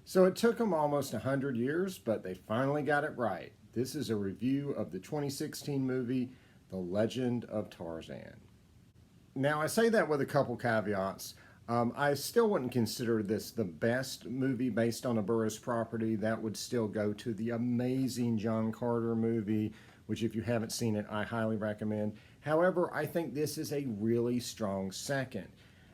So it took them almost 100 years, but they finally got it right. This is a review of the 2016 movie, The Legend of Tarzan. Now, I say that with a couple caveats. I still wouldn't consider this the best movie based on a Burroughs property. That would still go to the amazing John Carter movie, which if you haven't seen it, I highly recommend. However, I think this is a really strong second.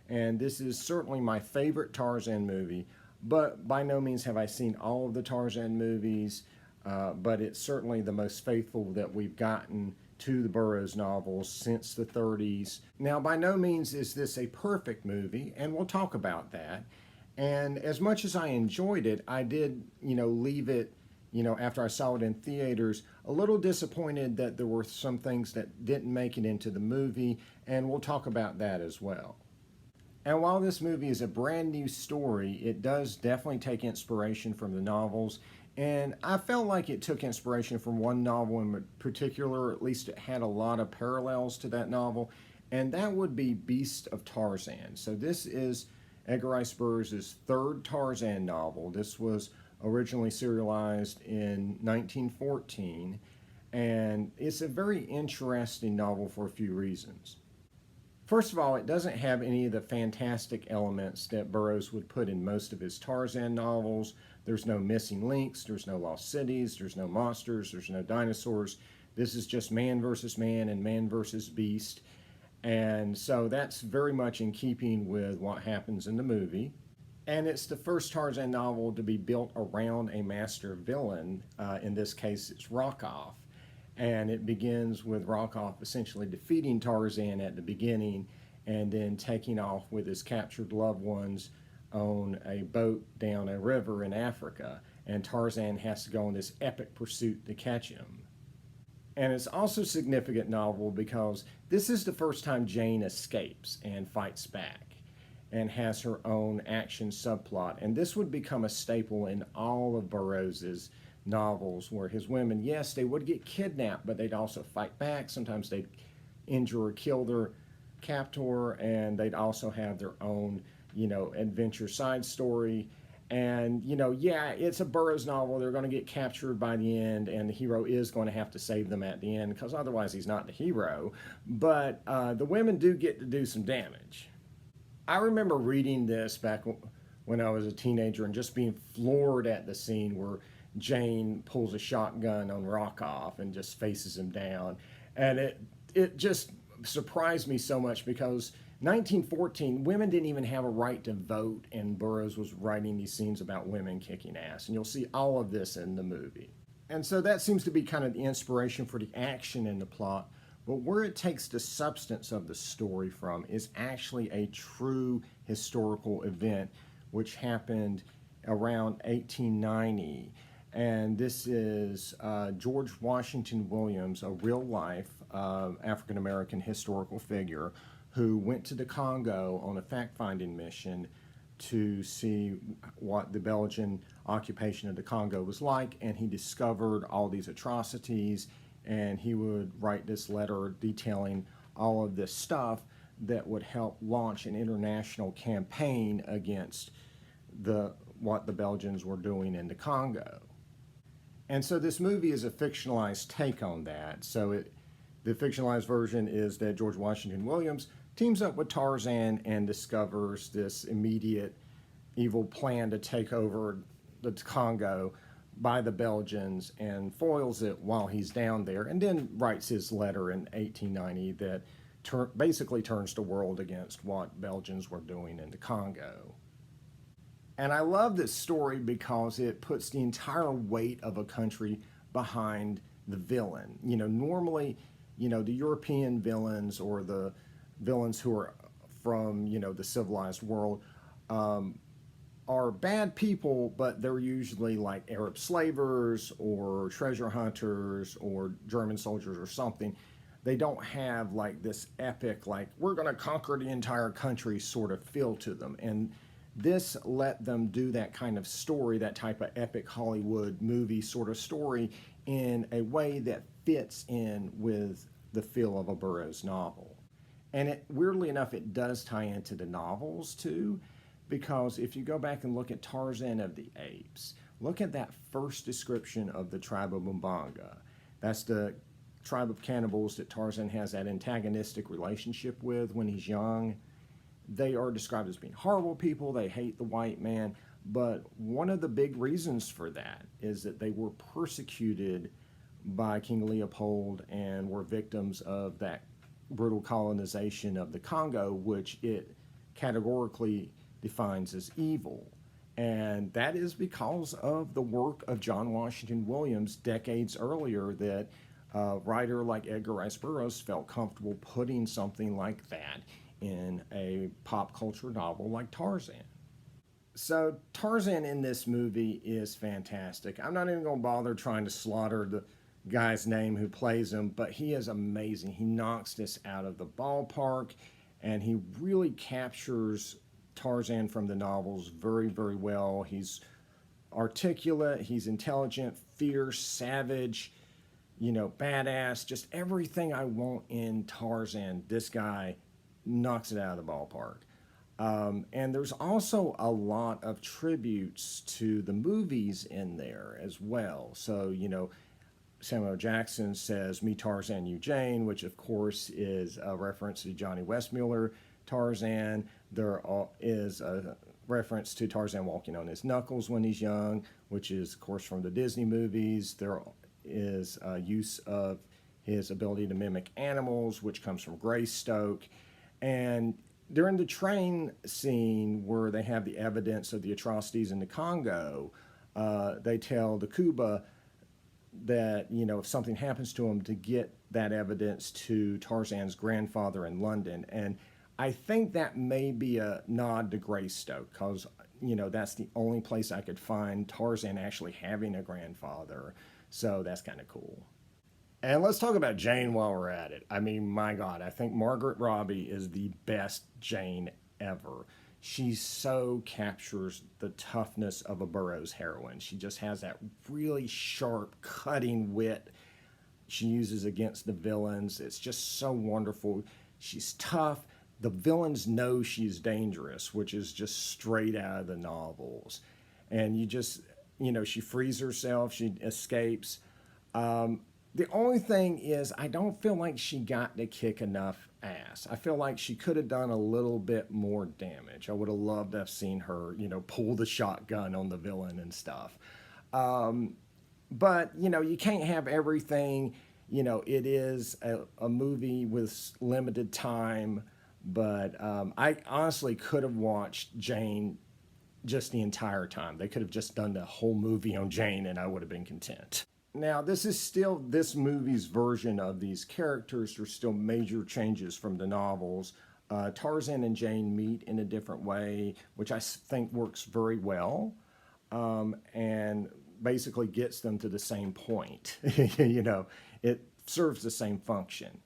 And this is certainly my favorite Tarzan movie, but by no means have I seen all of the Tarzan movies, but it's certainly the most faithful that we've gotten to the Burroughs novels since the 30s. Now, by no means is this a perfect movie, and we'll talk about that. And as much as I enjoyed it, I did, leave it, after I saw it in theaters, a little disappointed that there were some things that didn't make it into the movie, and we'll talk about that as well. And while this movie is a brand new story, it does definitely take inspiration from the novels. And I felt like it took inspiration from one novel in particular, or at least it had a lot of parallels to that novel, and that would be Beast of Tarzan. So this is Edgar Rice Burroughs' third Tarzan novel. This was originally serialized in 1914, and it's a very interesting novel for a few reasons. First of all, it doesn't have any of the fantastic elements that Burroughs would put in most of his Tarzan novels. There's no missing links, there's no lost cities, there's no monsters, there's no dinosaurs. This is just man versus man and man versus beast. And so that's very much in keeping with what happens in the movie. And it's the first Tarzan novel to be built around a master villain. In this case, it's Rockoff. And it begins with Rockoff essentially defeating Tarzan at the beginning and then taking off with his captured loved ones on a boat down a river in Africa. And Tarzan has to go on this epic pursuit to catch him. And it's also a significant novel because this is the first time Jane escapes and fights back and has her own action subplot. And this would become a staple in all of Burroughs's novels, where his women, yes, they would get kidnapped, but they'd also fight back. Sometimes they'd injure or kill their captor, and they'd also have their own, adventure side story. And, yeah, it's a Burroughs novel. They're going to get captured by the end, and the hero is going to have to save them at the end, because otherwise he's not the hero. But the women do get to do some damage. I remember reading this back when I was a teenager and just being floored at the scene where Jane pulls a shotgun on Rockoff and just faces him down. And it just surprised me so much because 1914, women didn't even have a right to vote, and Burroughs was writing these scenes about women kicking ass. And you'll see all of this in the movie. And so that seems to be kind of the inspiration for the action in the plot. But where it takes the substance of the story from is actually a true historical event which happened around 1890. And this is George Washington Williams, a real-life African-American historical figure who went to the Congo on a fact-finding mission to see what the Belgian occupation of the Congo was like, and he discovered all these atrocities, and he would write this letter detailing all of this stuff that would help launch an international campaign against what the Belgians were doing in the Congo. And so this movie is a fictionalized take on that. So the fictionalized version is that George Washington Williams teams up with Tarzan and discovers this immediate evil plan to take over the Congo by the Belgians and foils it while he's down there, and then writes his letter in 1890 that basically turns the world against what Belgians were doing in the Congo. And I love this story because it puts the entire weight of a country behind the villain. Normally, the European villains or the villains who are from, the civilized world are bad people, but they're usually like Arab slavers or treasure hunters or German soldiers or something. They don't have like this epic, like, we're going to conquer the entire country sort of feel to them. And this let them do that kind of story, that type of epic Hollywood movie sort of story, in a way that fits in with the feel of a Burroughs novel. And weirdly enough, it does tie into the novels too, Because if you go back and look at Tarzan of the Apes, look at that first description of the tribe of Mbanga. That's the tribe of cannibals that Tarzan has that antagonistic relationship with when he's young. They are described as being horrible people. They hate the white man. But one of the big reasons for that is that they were persecuted by King Leopold and were victims of that brutal colonization of the Congo, which it categorically defines as evil. And that is because of the work of John Washington Williams decades earlier, that a writer like Edgar Rice Burroughs felt comfortable putting something like that in a pop culture novel like Tarzan. So Tarzan in this movie is fantastic. I'm not even going to bother trying to slaughter the guy's name who plays him, but he is amazing. He knocks this out of the ballpark, and he really captures Tarzan from the novels very, very well. He's articulate, he's intelligent, fierce, savage, badass, just everything I want in Tarzan. This guy knocks it out of the ballpark. And there's also a lot of tributes to the movies in there as well. So, Samuel Jackson says, "Me Tarzan, you Jane," which of course is a reference to Johnny Westmuller Tarzan. There is a reference to Tarzan walking on his knuckles when he's young, which is of course from the Disney movies. There is a use of his ability to mimic animals, which comes from Greystoke. And during the train scene where they have the evidence of the atrocities in the Congo, they tell the Kuba that, if something happens to him, to get that evidence to Tarzan's grandfather in London. And I think that may be a nod to Greystoke, because, that's the only place I could find Tarzan actually having a grandfather. So that's kind of cool. And let's talk about Jane while we're at it. I mean, my God, I think Margaret Robbie is the best Jane ever. She so captures the toughness of a Burroughs heroine. She just has that really sharp, cutting wit she uses against the villains. It's just so wonderful. She's tough. The villains know she's dangerous, which is just straight out of the novels. And she frees herself, she escapes. The only thing is, I don't feel like she got to kick enough ass. I feel like she could have done a little bit more damage. I would have loved to have seen her, pull the shotgun on the villain and stuff. But, you can't have everything. It is a movie with limited time. But I honestly could have watched Jane just the entire time. They could have just done the whole movie on Jane and I would have been content. Now, this is still this movie's version of these characters. There's still major changes from the novels. Tarzan and Jane meet in a different way, which I think works very well, and basically gets them to the same point. It serves the same function.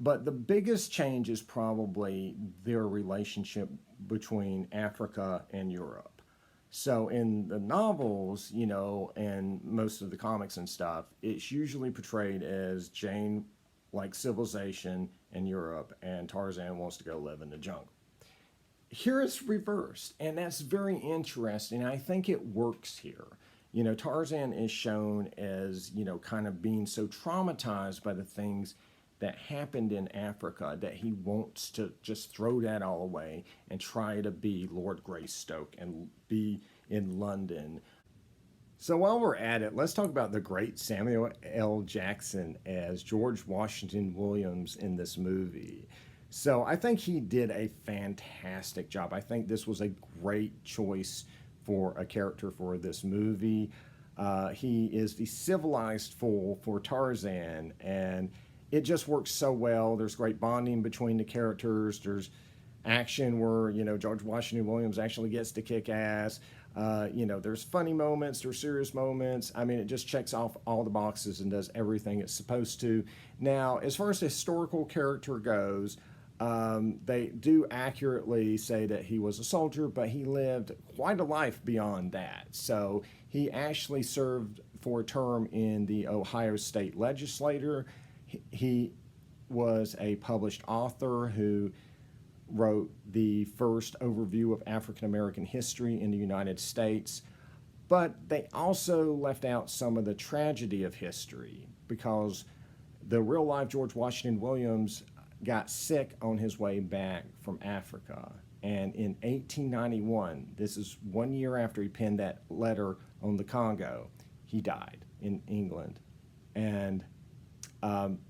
But the biggest change is probably their relationship between Africa and Europe. So in the novels, and most of the comics and stuff, it's usually portrayed as Jane likes civilization in Europe and Tarzan wants to go live in the jungle. Here it's reversed, and that's very interesting. I think it works here. Tarzan is shown as, kind of being so traumatized by the things that happened in Africa that he wants to just throw that all away and try to be Lord Greystoke and be in London. So while we're at it, let's talk about the great Samuel L. Jackson as George Washington Williams in this movie. So I think he did a fantastic job. I think this was a great choice for a character for this movie. He is the civilized fool for Tarzan, and it just works so well. There's great bonding between the characters. There's action where, George Washington Williams actually gets to kick ass. There's funny moments, there's serious moments. I mean, it just checks off all the boxes and does everything it's supposed to. Now, as far as the historical character goes, they do accurately say that he was a soldier, but he lived quite a life beyond that. So he actually served for a term in the Ohio State Legislature. He was a published author who wrote the first overview of African American history in the United States, but they also left out some of the tragedy of history because the real life George Washington Williams got sick on his way back from Africa. And in 1891, this is 1 year after he penned that letter on the Congo, he died in England. And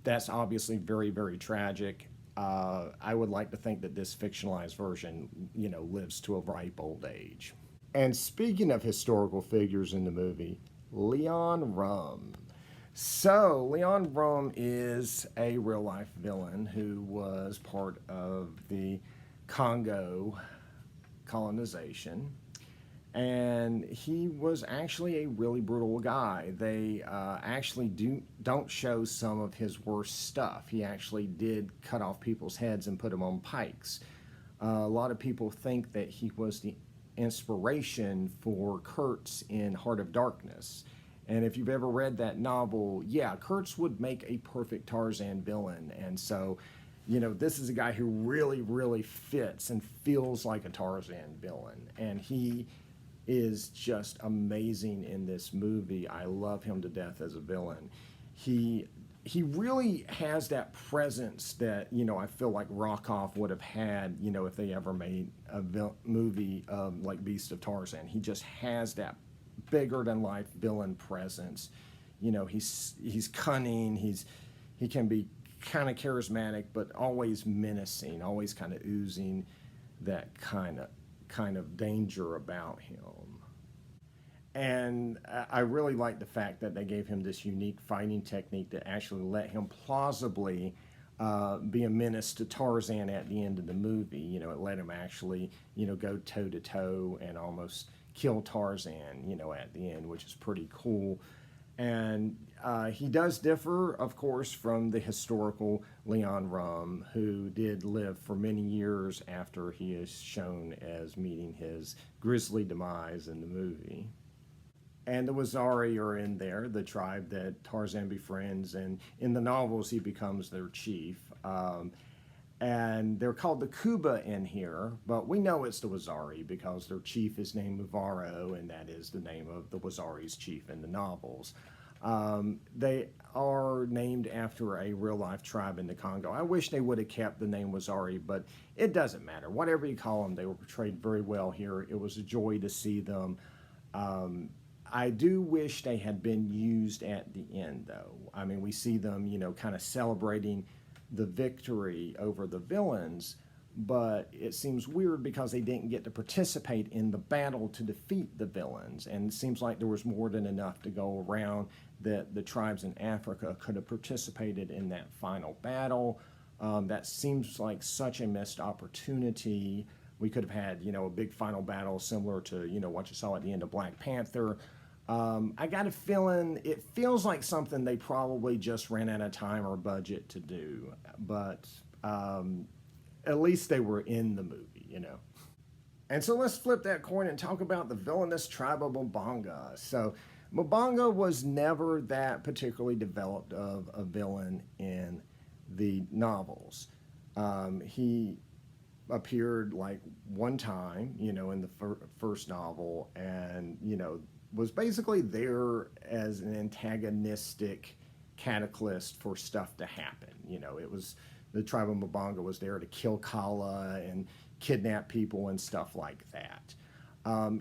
that's obviously very, very tragic. I would like to think that this fictionalized version, lives to a ripe old age. And speaking of historical figures in the movie, Leon Rum. So, Leon Rum is a real life villain who was part of the Congo colonization. And he was actually a really brutal guy. They actually don't show some of his worst stuff. He actually did cut off people's heads and put them on pikes. A lot of people think that he was the inspiration for Kurtz in Heart of Darkness. And if you've ever read that novel, yeah, Kurtz would make a perfect Tarzan villain. And so, this is a guy who really, really fits and feels like a Tarzan villain. And he is just amazing in this movie. I love him to death as a villain. He really has that presence that, I feel like Rockoff would have had, if they ever made a movie like Beast of Tarzan. He just has that bigger than life villain presence. He's cunning, he can be kind of charismatic, but always menacing, always kind of oozing that kind of danger about him. And I really like the fact that they gave him this unique fighting technique that actually let him plausibly be a menace to Tarzan at the end of the movie. It let him actually, go toe to toe and almost kill Tarzan, at the end, which is pretty cool. And he does differ, of course, from the historical Leon Rum, who did live for many years after he is shown as meeting his grisly demise in the movie. And the Wazari are in there, the tribe that Tarzan befriends, and in the novels he becomes their chief. And they're called the Kuba in here, but we know it's the Wazari because their chief is named Muvaro, and that is the name of the Wazari's chief in the novels. They are named after a real-life tribe in the Congo. I wish they would have kept the name Wazari, but it doesn't matter. Whatever you call them, they were portrayed very well here. It was a joy to see them. I do wish they had been used at the end, though. I mean, we see them, kind of celebrating the victory over the villains, but it seems weird because they didn't get to participate in the battle to defeat the villains. And it seems like there was more than enough to go around that the tribes in Africa could have participated in that final battle. That seems like such a missed opportunity. We could have had, a big final battle similar to, what you saw at the end of Black Panther. I got a feeling it feels like something they probably just ran out of time or budget to do, but at least they were in the movie, And so let's flip that coin and talk about the villainous tribe of Mbonga. So Mbonga was never that particularly developed of a villain in the novels. He appeared like one time, in the first novel, and, was basically there as an antagonistic cataclysm for stuff to happen. It was the tribe of Mbonga was there to kill Kala and kidnap people and stuff like that.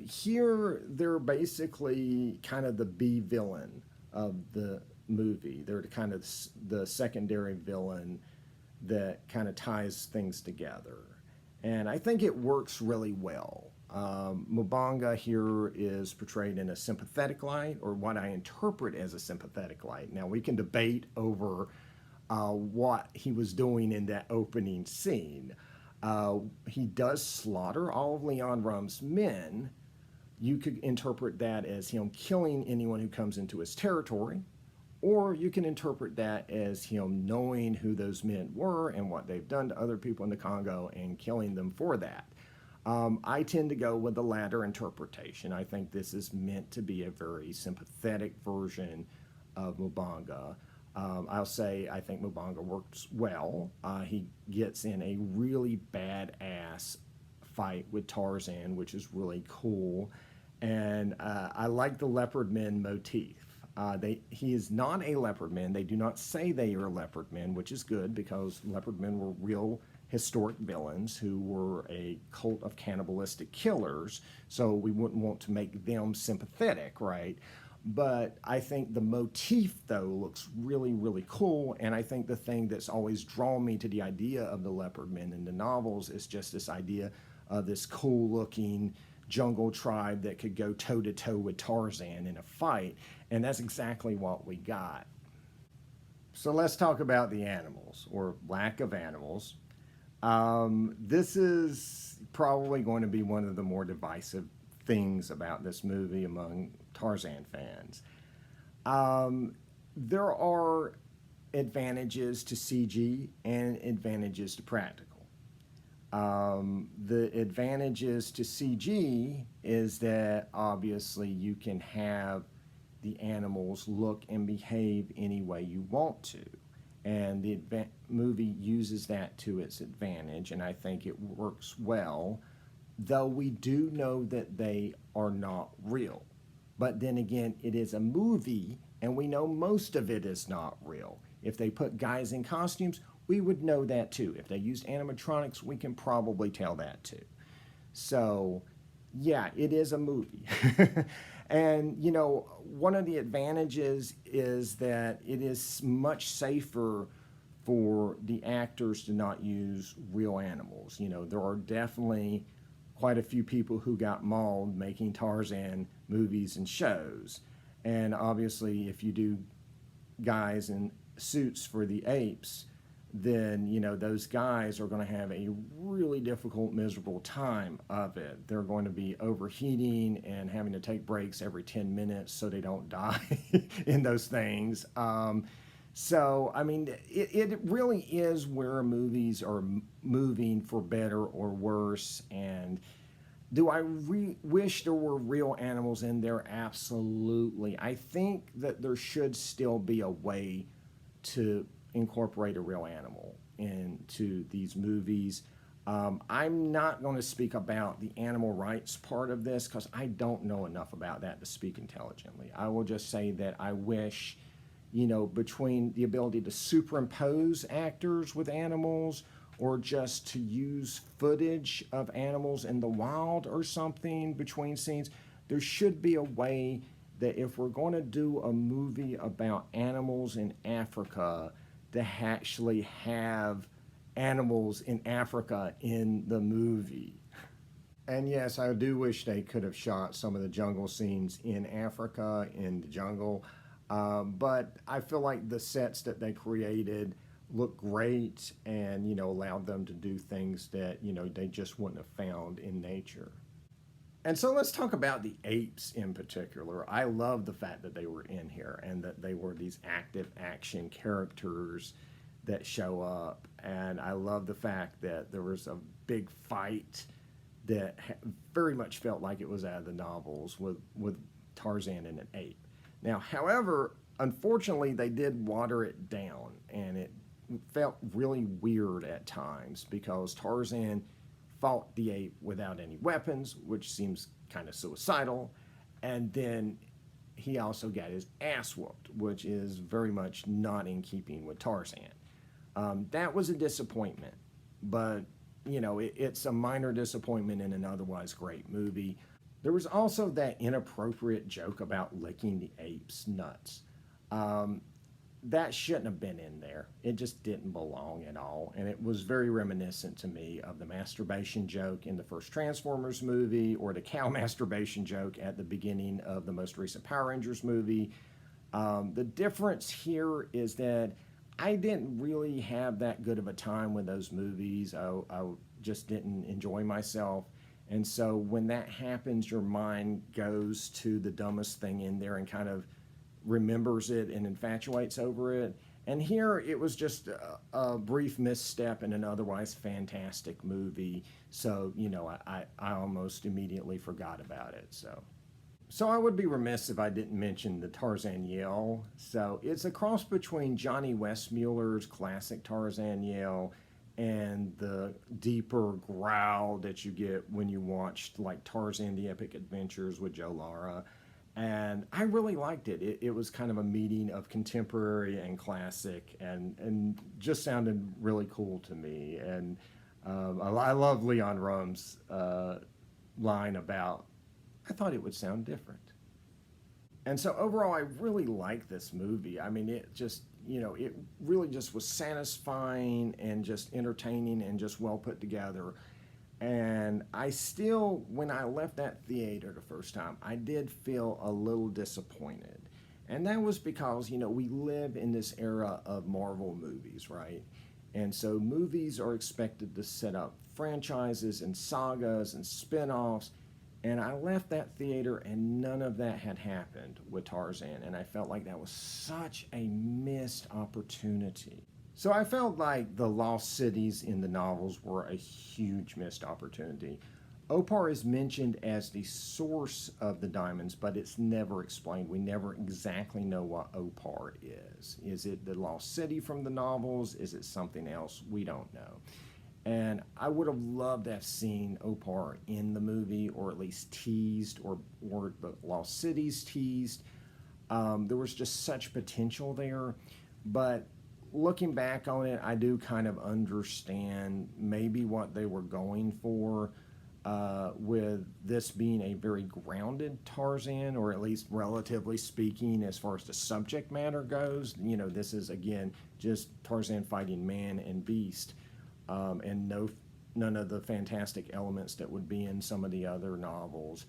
Here, they're basically kind of the B villain of the movie. They're kind of the secondary villain that kind of ties things together. And I think it works really well. Mbonga here is portrayed in a sympathetic light, or what I interpret as a sympathetic light. Now, we can debate over what he was doing in that opening scene. He does slaughter all of Leon Rum's men. You could interpret that as him killing anyone who comes into his territory, or you can interpret that as him knowing who those men were and what they've done to other people in the Congo and killing them for that. I tend to go with the latter interpretation. I think this is meant to be a very sympathetic version of Mbonga. I'll say I think Mubanga works well. He gets in a really badass fight with Tarzan, which is really cool. And I like the leopard men motif. He is not a leopard man. They do not say they are leopard men, which is good because leopard men were real historic villains who were a cult of cannibalistic killers. So we wouldn't want to make them sympathetic, right? But I think the motif, though, looks really, really cool. And I think the thing that's always drawn me to the idea of the leopard men in the novels is just this idea of this cool looking jungle tribe that could go toe to toe with Tarzan in a fight. And that's exactly what we got. So let's talk about the animals, or lack of animals. This is probably going to be one of the more divisive things about this movie among Tarzan fans. There are advantages to CG and advantages to practical. The advantages to CG is that obviously you can have the animals look and behave any way you want to. And the movie uses that to its advantage, and I think it works well, though we do know that they are not real. But then again, it is a movie, and we know most of it is not real. If they put guys in costumes, we would know that too. If they used animatronics, we can probably tell that too. So, yeah, it is a movie. And, you know, one of the advantages is that it is much safer for the actors to not use real animals. You know, there are definitely quite a few people who got mauled making Tarzan movies and shows. And obviously, if you do guys in suits for the apes, then, you know, those guys are going to have a really difficult, miserable time of it. They're going to be overheating and having to take breaks every 10 minutes so they don't die in those things. So, I mean, it really is where movies are moving for better or worse. And do I wish there were real animals in there? Absolutely. I think that there should still be a way to incorporate a real animal into these movies. I'm not going to speak about the animal rights part of this because I don't know enough about that to speak intelligently. I will just say that I wish, you know, between the ability to superimpose actors with animals or just to use footage of animals in the wild or something between scenes, there should be a way that if we're going to do a movie about animals in Africa, to actually have animals in Africa in the movie. And yes, I do wish they could have shot some of the jungle scenes in Africa, in the jungle. But I feel like the sets that they created look great and, you know, allowed them to do things that, you know, they just wouldn't have found in nature. And so let's talk about the apes in particular. I love the fact that they were in here and that they were these active action characters that show up. And I love the fact that there was a big fight that very much felt like it was out of the novels with Tarzan and an ape. Now, however, unfortunately, they did water it down, and it felt really weird at times because Tarzan fought the ape without any weapons, which seems kind of suicidal, and then he also got his ass whooped, which is very much not in keeping with Tarzan. That was a disappointment, but you know, it's a minor disappointment in an otherwise great movie. There was also that inappropriate joke about licking the ape's nuts. That shouldn't have been in there. It just didn't belong at all. And it was very reminiscent to me of the masturbation joke in the first Transformers movie or the cow masturbation joke at the beginning of the most recent Power Rangers movie. The difference here is that I didn't really have that good of a time with those movies. I just didn't enjoy myself. And so when that happens, your mind goes to the dumbest thing in there and kind of remembers it and infatuates over it. And here it was just a brief misstep in an otherwise fantastic movie. So, you know, I almost immediately forgot about it. So, So I would be remiss if I didn't mention the Tarzan yell. So it's a cross between Johnny Westmuller's classic Tarzan yell and the deeper growl that you get when you watched like Tarzan the Epic Adventures with Joe Lara. And I really liked it. It was kind of a meeting of contemporary and classic, and just sounded really cool to me. And I love Leon Rum's line about, I thought it would sound different. And so overall, I really like this movie. I mean, it just, it really just was satisfying and just entertaining and just well put together. And I still, when I left that theater the first time, I did feel a little disappointed. And that was because, we live in this era of Marvel movies, right? And so movies are expected to set up franchises and sagas and spin offs. And I left that theater and none of that had happened with Tarzan. And I felt like that was such a missed opportunity. So I felt like the lost cities in the novels were a huge missed opportunity. Opar is mentioned as the source of the diamonds, but it's never explained. We never exactly know what Opar is. Is it the lost city from the novels? Is it something else? We don't know. And I would have loved to have seen Opar in the movie, or at least teased, or the lost cities teased. There was just such potential there. But looking back on it, I do kind of understand maybe what they were going for with this being a very grounded Tarzan, or at least relatively speaking, as far as the subject matter goes. This is, again, just Tarzan fighting man and beast, and none of the fantastic elements that would be in some of the other novels.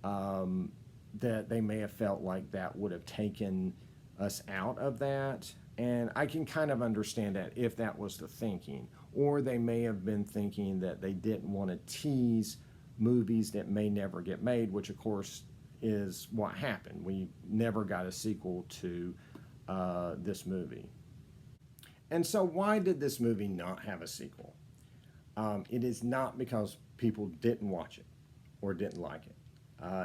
That they may have felt like that would have taken us out of that. And I can kind of understand that if that was the thinking. Or they may have been thinking that they didn't want to tease movies that may never get made, which of course is what happened. We never got a sequel to this movie. And so why did this movie not have a sequel? It is not because people didn't watch it or didn't like it.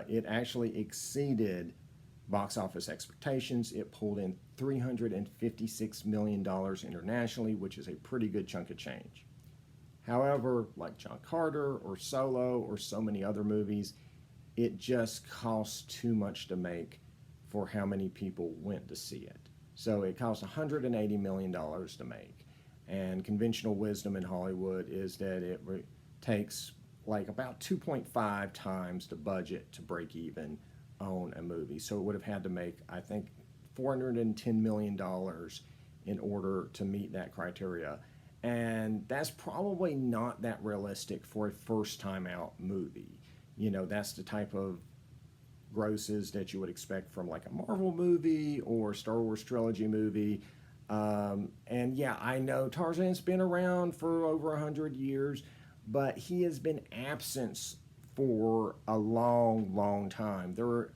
It actually exceeded box office expectations. It pulled in $356 million internationally, which is a pretty good chunk of change. However, like John Carter or Solo or so many other movies, it just costs too much to make for how many people went to see it. So it cost $180 million to make. And conventional wisdom in Hollywood is that it takes like about 2.5 times the budget to break even on a movie. So it would have had to make, I think, $410 million in order to meet that criteria. And that's probably not that realistic for a first time out movie. That's the type of grosses that you would expect from like a Marvel movie or Star Wars trilogy movie. And yeah, I know Tarzan's been around for over 100 years, but he has been absent for a long, long time. There's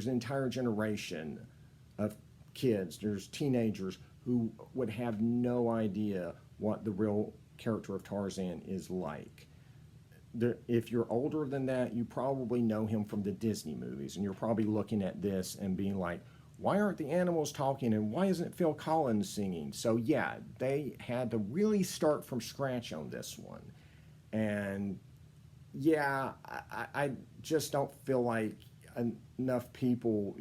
an entire generation of kids, there's teenagers who would have no idea what the real character of Tarzan is like. If you're older than that, you probably know him from the Disney movies, and you're probably looking at this and being like, why aren't the animals talking, and why isn't Phil Collins singing? So yeah, they had to really start from scratch on this one. And yeah, I just don't feel like enough people,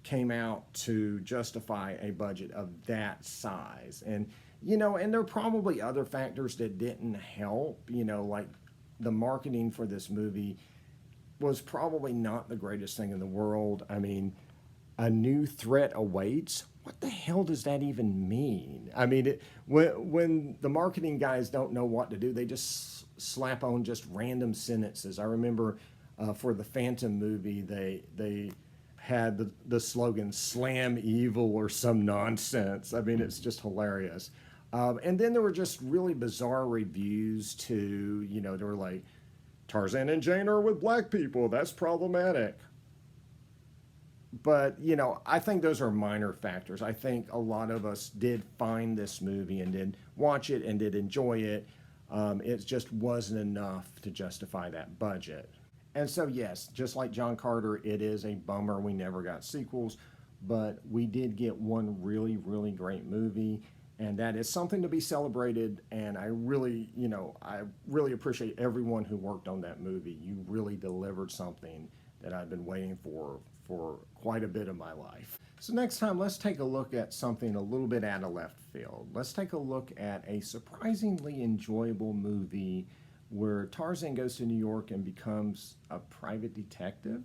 came out to justify a budget of that size. And, and there are probably other factors that didn't help, like the marketing for this movie was probably not the greatest thing in the world. I mean, a new threat awaits. What the hell does that even mean? I mean, when the marketing guys don't know what to do, they just slap on just random sentences. I remember for the Phantom movie, they had the slogan "Slam Evil" or some nonsense. I mean, it's just hilarious. And then there were just really bizarre reviews too. They were like, Tarzan and Jane are with black people. That's problematic. But, I think those are minor factors. I think a lot of us did find this movie and did watch it and did enjoy it. It just wasn't enough to justify that budget. And so, yes, just like John Carter, it is a bummer we never got sequels, but we did get one really, really great movie, and that is something to be celebrated. And I really, I really appreciate everyone who worked on that movie. You really delivered something that I've been waiting for quite a bit of my life. So next time, let's take a look at something a little bit out of left field. Let's take a look at a surprisingly enjoyable movie where Tarzan goes to New York and becomes a private detective.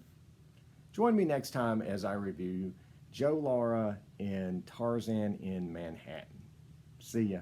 Join me next time as I review Joe Lara in Tarzan in Manhattan. See ya.